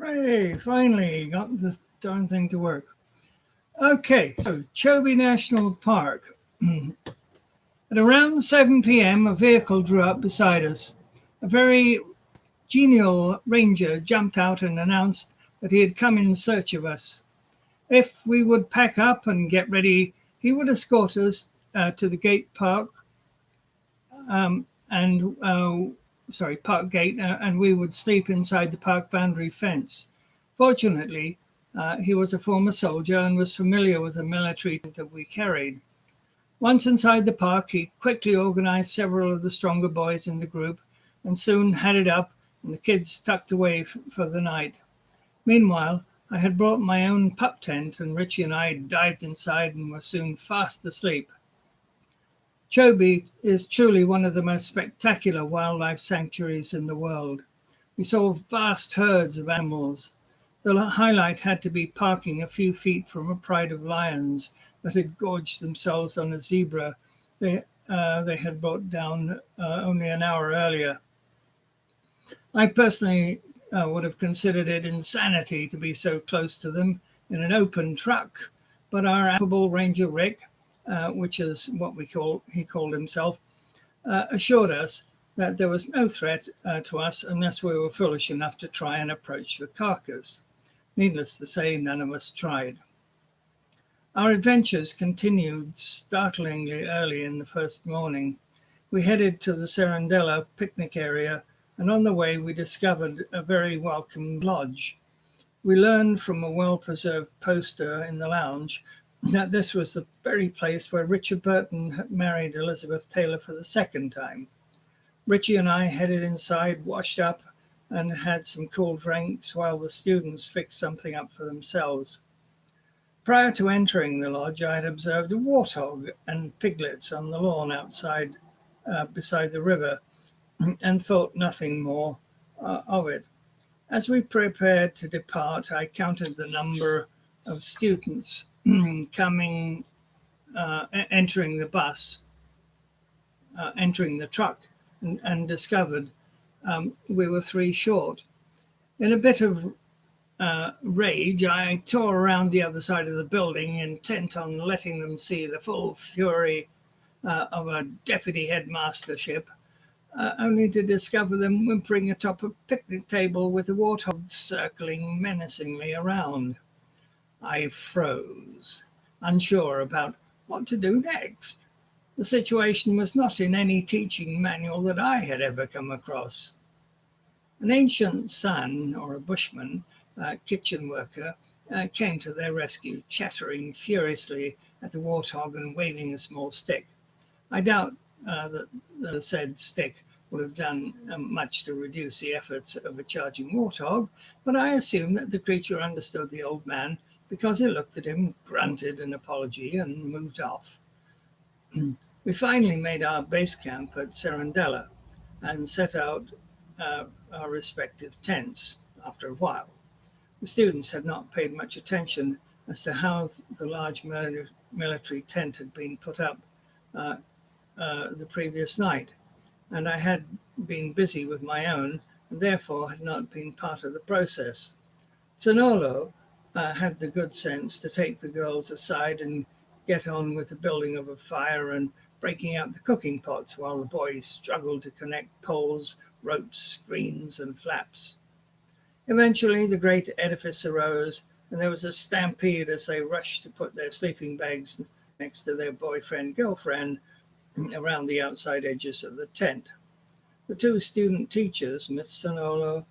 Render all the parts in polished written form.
Hooray! Finally got the darn thing to work. Okay, so Chobe National Park. At around 7 p.m., a vehicle drew up beside us. A very genial ranger jumped out and announced that he had come in search of us. If we would pack up and get ready, he would escort us to the gate park and park gate, and we would sleep inside the park boundary fence. Fortunately, he was a former soldier and was familiar with the military that we carried. Once inside the park, he quickly organized several of the stronger boys in the group and soon had it up and the kids tucked away for the night. Meanwhile, I had brought my own pup tent and Richie and I dived inside and were soon fast asleep. Chobe is truly one of the most spectacular wildlife sanctuaries in the world. We saw vast herds of animals. The highlight had to be parking a few feet from a pride of lions that had gorged themselves on a zebra they had brought down only an hour earlier. I personally would have considered it insanity to be so close to them in an open truck, but our affable Ranger Rick, which is what he called himself, assured us that there was no threat to us unless we were foolish enough to try and approach the carcass. Needless to say, none of us tried. Our adventures continued startlingly early in the first morning. We headed to the Serendella picnic area, and on the way we discovered a very welcome lodge. We learned from a well-preserved poster in the lounge that this was the very place where Richard Burton had married Elizabeth Taylor for the second time. Richie and I headed inside, washed up, and had some cool drinks while the students fixed something up for themselves. Prior to entering the lodge, I had observed a warthog and piglets on the lawn outside beside the river and thought nothing more of it. As we prepared to depart, I counted the number of students entering the bus, entering the truck, and discovered we were three short. In a bit of rage, I tore around the other side of the building, intent on letting them see the full fury of a deputy headmastership, only to discover them whimpering atop a picnic table with the warthog circling menacingly around. I froze, unsure about what to do next. The situation was not in any teaching manual that I had ever come across. An ancient son, or a bushman, kitchen worker, came to their rescue, chattering furiously at the warthog and waving a small stick. I doubt that the said stick would have done much to reduce the efforts of a charging warthog, but I assumed that the creature understood the old man because he looked at him, grunted an apology, and moved off. We finally made our base camp at Serendella and set out our respective tents after a while. The students had not paid much attention as to how the large military tent had been put up the previous night, and I had been busy with my own and therefore had not been part of the process. Sonolo had the good sense to take the girls aside and get on with the building of a fire and breaking out the cooking pots while the boys struggled to connect poles, ropes, screens, and flaps. Eventually, the great edifice arose, and there was a stampede as they rushed to put their sleeping bags next to their boyfriend-girlfriend around the outside edges of the tent. The two student teachers, Miss Sonolo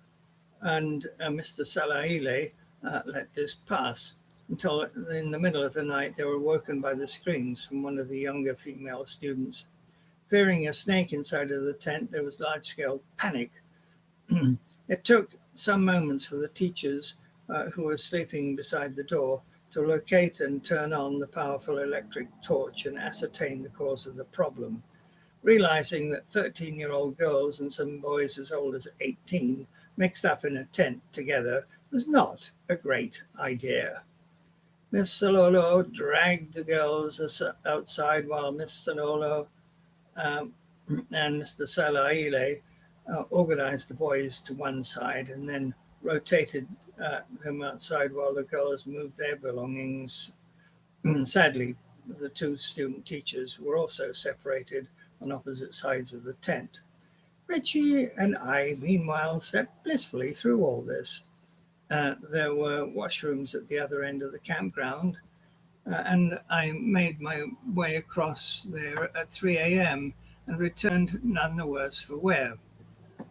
and Mr. Salaile, let this pass until in the middle of the night they were woken by the screams from one of the younger female students. Fearing a snake inside of the tent, there was large-scale panic. It took some moments for the teachers who were sleeping beside the door to locate and turn on the powerful electric torch and ascertain the cause of the problem, realizing that 13-year-old girls and some boys as old as 18 mixed up in a tent together was not a great idea. Miss Sololo dragged the girls outside while Miss Sonolo and Mr. Salaile organized the boys to one side and then rotated them outside while the girls moved their belongings. Sadly, the two student teachers were also separated on opposite sides of the tent. Richie and I, meanwhile, slept blissfully through all this. There were washrooms at the other end of the campground, and I made my way across there at 3 a.m. and returned none the worse for wear.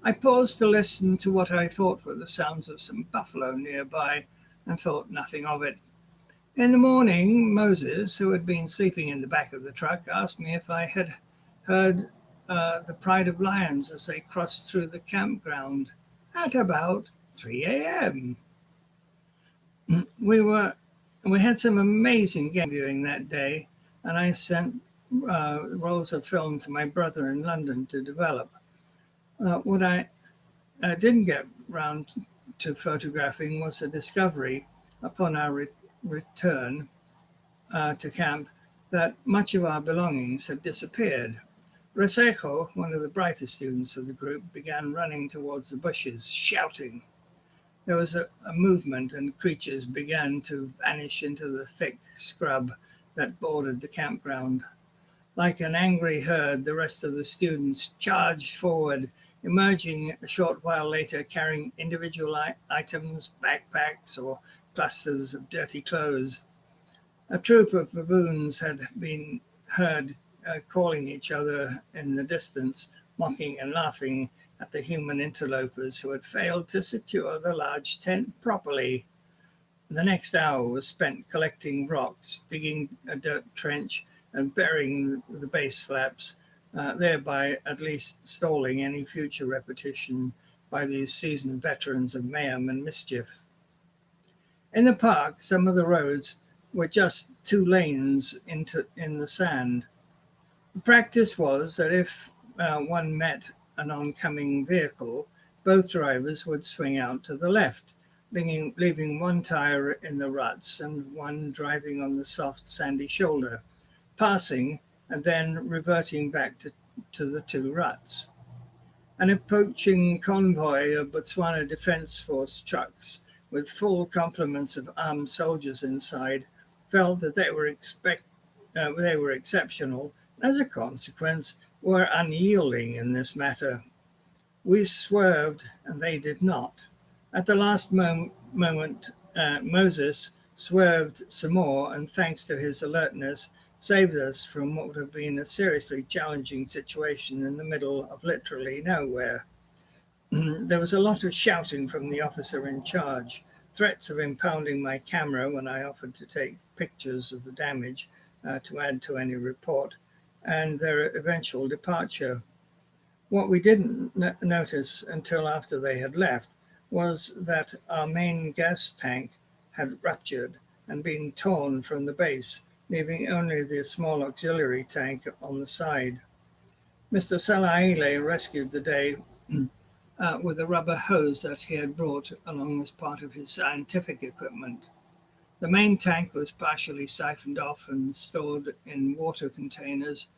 I paused to listen to what I thought were the sounds of some buffalo nearby and thought nothing of it. In the morning, Moses, who had been sleeping in the back of the truck, asked me if I had heard the pride of lions as they crossed through the campground at about 3 a.m. We had some amazing game viewing that day, and I sent rolls of film to my brother in London to develop. What I didn't get round to photographing was the discovery upon our return to camp that much of our belongings had disappeared. Resejo, one of the brightest students of the group, began running towards the bushes, shouting. There was a movement, and creatures began to vanish into the thick scrub that bordered the campground. Like an angry herd, the rest of the students charged forward, emerging a short while later carrying individual items, backpacks, or clusters of dirty clothes. A troop of baboons had been heard calling each other in the distance, mocking and laughing at the human interlopers who had failed to secure the large tent properly. The next hour was spent collecting rocks, digging a dirt trench, and burying the base flaps, thereby at least stalling any future repetition by these seasoned veterans of mayhem and mischief. In the park, some of the roads were just 2 lanes in the sand. The practice was that if one met an oncoming vehicle, both drivers would swing out to the left, leaving one tire in the ruts and one driving on the soft sandy shoulder, passing and then reverting back to the 2 ruts. An approaching convoy of Botswana Defence Force trucks with full complements of armed soldiers inside felt that they were exceptional, and as a consequence were unyielding in this matter. We swerved and they did not. At the last moment, Moses swerved some more, and thanks to his alertness, saved us from what would have been a seriously challenging situation in the middle of literally nowhere. There was a lot of shouting from the officer in charge, threats of impounding my camera when I offered to take pictures of the damage to add to any report, and their eventual departure. What we didn't notice until after they had left was that our main gas tank had ruptured and been torn from the base, leaving only the small auxiliary tank on the side. Mr. Salaile rescued the day with a rubber hose that he had brought along as part of his scientific equipment. The main tank was partially siphoned off and stored in water containers,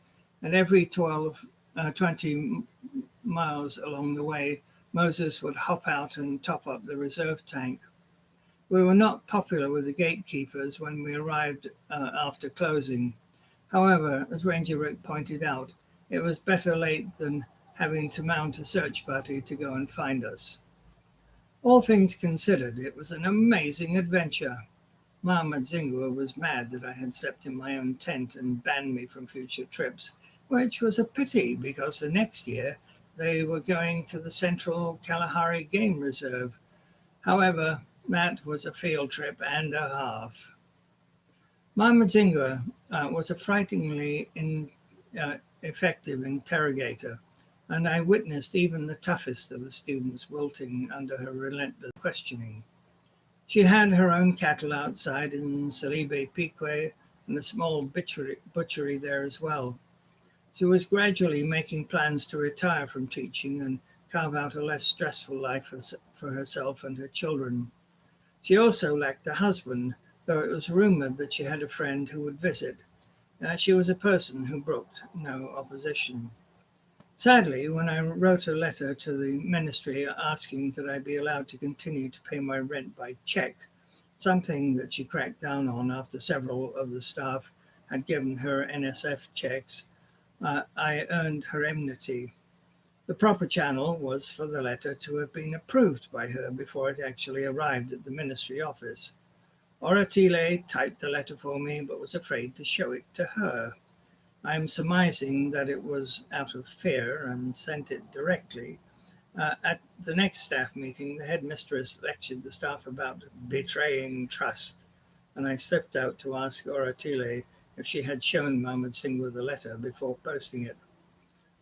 and every 20 miles along the way, Moses would hop out and top up the reserve tank. We were not popular with the gatekeepers when we arrived after closing. However, as Ranger Rick pointed out, it was better late than having to mount a search party to go and find us. All things considered, it was an amazing adventure. Mohammed Zingua was mad that I had slept in my own tent and banned me from future trips, which was a pity because the next year they were going to the Central Kalahari Game Reserve. However, that was a field trip and a half. Mohammed Zingua was a frighteningly effective interrogator, and I witnessed even the toughest of the students wilting under her relentless questioning. She had her own cattle outside in Salibe Pique and a small butchery there as well. She was gradually making plans to retire from teaching and carve out a less stressful life for herself and her children. She also lacked a husband, though it was rumored that she had a friend who would visit. She was a person who brooked no opposition. Sadly, when I wrote a letter to the ministry asking that I be allowed to continue to pay my rent by cheque, something that she cracked down on after several of the staff had given her NSF cheques, I earned her enmity. The proper channel was for the letter to have been approved by her before it actually arrived at the ministry office. Oratile typed the letter for me, but was afraid to show it to her. I am surmising that it was out of fear and sent it directly. At the next staff meeting, the headmistress lectured the staff about betraying trust, and I slipped out to ask Oratile if she had shown Mahmoud Singh with the letter before posting it.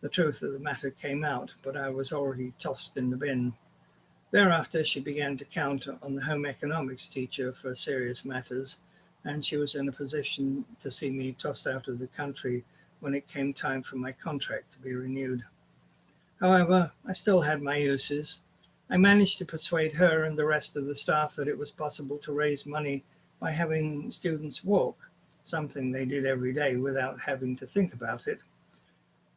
The truth of the matter came out, but I was already tossed in the bin. Thereafter, she began to count on the home economics teacher for serious matters, and she was in a position to see me tossed out of the country when it came time for my contract to be renewed. However, I still had my uses. I managed to persuade her and the rest of the staff that it was possible to raise money by having students walk, something they did every day without having to think about it.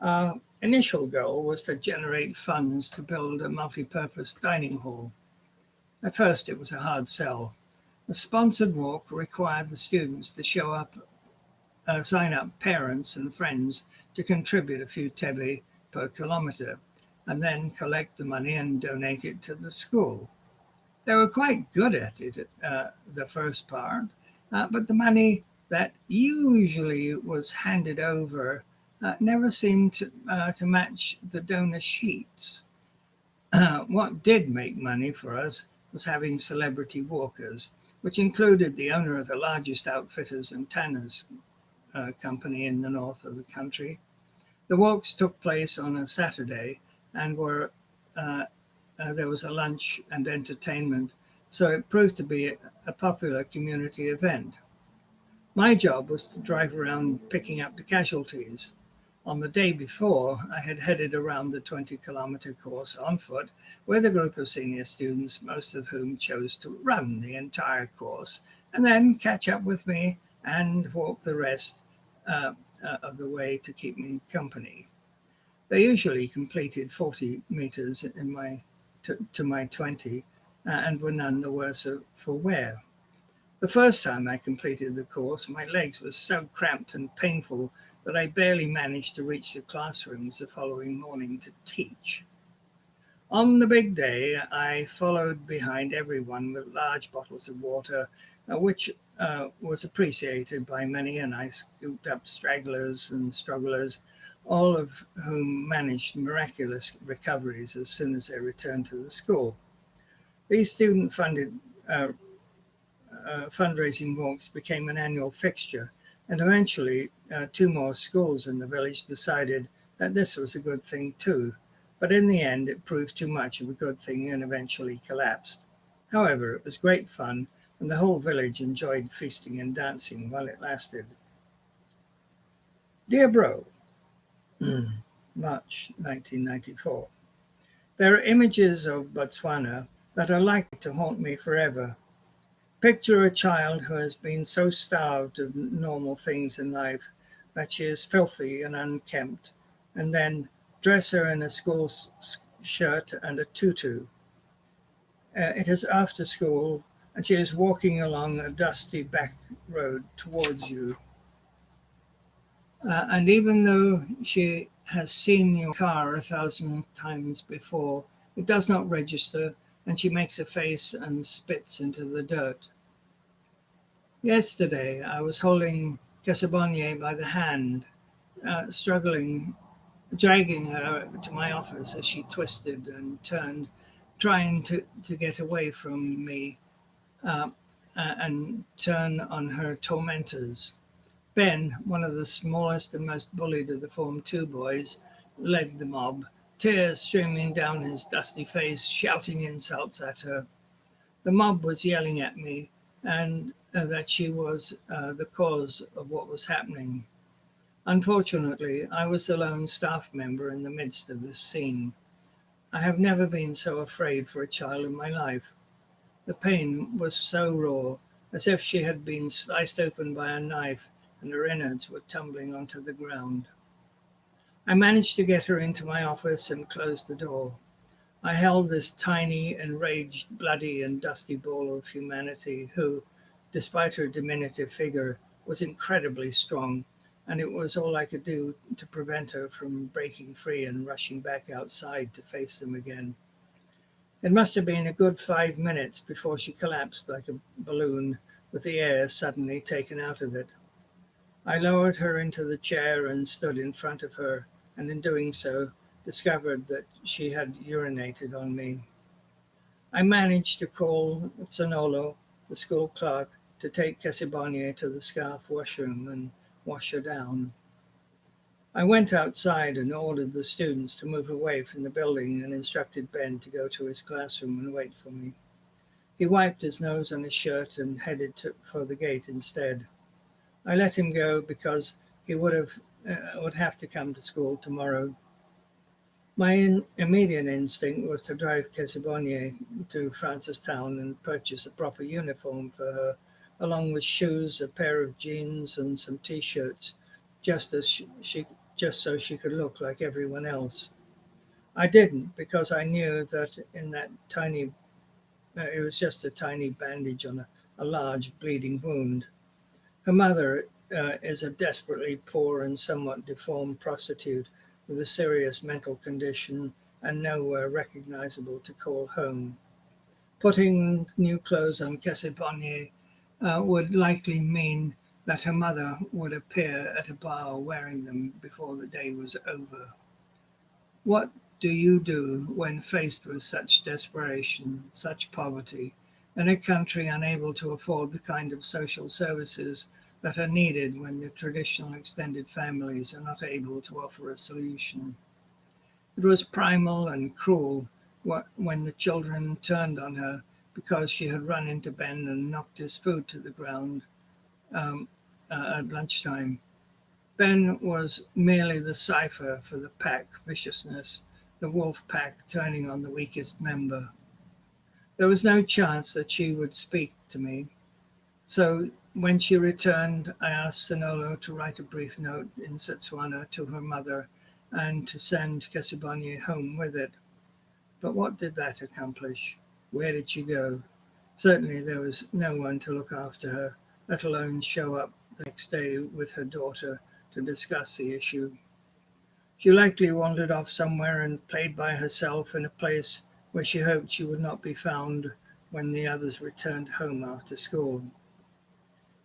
Our initial goal was to generate funds to build a multi-purpose dining hall. At first, it was a hard sell. The sponsored walk required the students to sign up parents and friends to contribute a few tebe per kilometre, and then collect the money and donate it to the school. They were quite good at it the first part, but the money that usually was handed over never seemed to match the donor sheets. What did make money for us was having celebrity walkers, which included the owner of the largest outfitters and tanners company in the north of the country. The walks took place on a Saturday and there was a lunch and entertainment, so it proved to be a popular community event. My job was to drive around picking up the casualties. On the day before, I had headed around the 20-kilometre course on foot with a group of senior students, most of whom chose to run the entire course and then catch up with me and walk the rest of the way to keep me company. They usually completed 40 meters to my 20 and were none the worse for wear. The first time I completed the course, my legs were so cramped and painful that I barely managed to reach the classrooms the following morning to teach. On the big day, I followed behind everyone with large bottles of water, which was appreciated by many, and I scooped up stragglers and strugglers, all of whom managed miraculous recoveries as soon as they returned to the school. These student-funded fundraising walks became an annual fixture, and eventually 2 more schools in the village decided that this was a good thing too. But in the end, it proved too much of a good thing and eventually collapsed. However, it was great fun, and the whole village enjoyed feasting and dancing while it lasted. Dear Bro, March 1994. There are images of Botswana that are likely to haunt me forever. Picture a child who has been so starved of normal things in life that she is filthy and unkempt, and then dress her in a school shirt and a tutu. It is after school, and she is walking along a dusty back road towards you. And even though she has seen your car 1,000 times before, it does not register, and she makes a face and spits into the dirt. Yesterday, I was holding Kesabonye by the hand, dragging her to my office as she twisted and turned, trying to get away from me and turn on her tormentors. Ben, one of the smallest and most bullied of the Form 2 boys, led the mob, tears streaming down his dusty face, shouting insults at her. The mob was yelling at me and that she was the cause of what was happening. Unfortunately, I was the lone staff member in the midst of this scene. I have never been so afraid for a child in my life. The pain was so raw, as if she had been sliced open by a knife and her innards were tumbling onto the ground. I managed to get her into my office and closed the door. I held this tiny, enraged, bloody, and dusty ball of humanity who, despite her diminutive figure, was incredibly strong, and it was all I could do to prevent her from breaking free and rushing back outside to face them again. It must have been a good 5 minutes before she collapsed like a balloon with the air suddenly taken out of it. I lowered her into the chair and stood in front of her, and in doing so, discovered that she had urinated on me. I managed to call Sonolo, the school clerk, to take Cassibonne to the scarf washroom and wash her down. I went outside and ordered the students to move away from the building and instructed Ben to go to his classroom and wait for me. He wiped his nose on his shirt and headed for the gate instead. I let him go because he would have to come to school tomorrow. My immediate instinct was to drive Cassibonne to Francistown and purchase a proper uniform for her, along with shoes, a pair of jeans, and some T-shirts, just as she just so she could look like everyone else. I didn't because I knew that in that tiny it was just a tiny bandage on a large bleeding wound. Her mother is a desperately poor and somewhat deformed prostitute with a serious mental condition and nowhere recognizable to call home. Putting new clothes on Cassibonne would likely mean that her mother would appear at a bar wearing them before the day was over. What do you do when faced with such desperation, such poverty, in a country unable to afford the kind of social services that are needed when the traditional extended families are not able to offer a solution? It was primal and cruel when the children turned on her because she had run into Ben and knocked his food to the ground um, at lunchtime. Ben was merely the cipher for the pack viciousness, the wolf pack turning on the weakest member. There was no chance that she would speak to me, so when she returned, I asked Sonolo to write a brief note in Setswana to her mother and to send Cassibonne home with it. But what did that accomplish? Where did she go? Certainly there was no one to look after her, let alone show up the next day with her daughter to discuss the issue. She likely wandered off somewhere and played by herself in a place where she hoped she would not be found when the others returned home after school.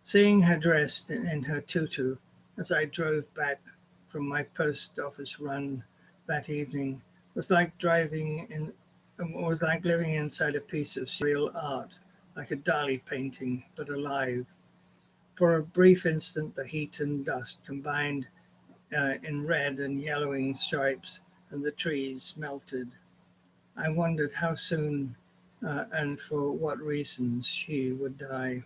Seeing her dressed in her tutu as I drove back from my post office run that evening was like living inside a piece of surreal art, like a Dali painting, but alive. For a brief instant, the heat and dust combined in red and yellowing stripes, and the trees melted. I wondered how soon and for what reasons she would die.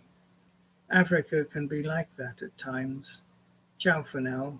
Africa can be like that at times. Ciao for now.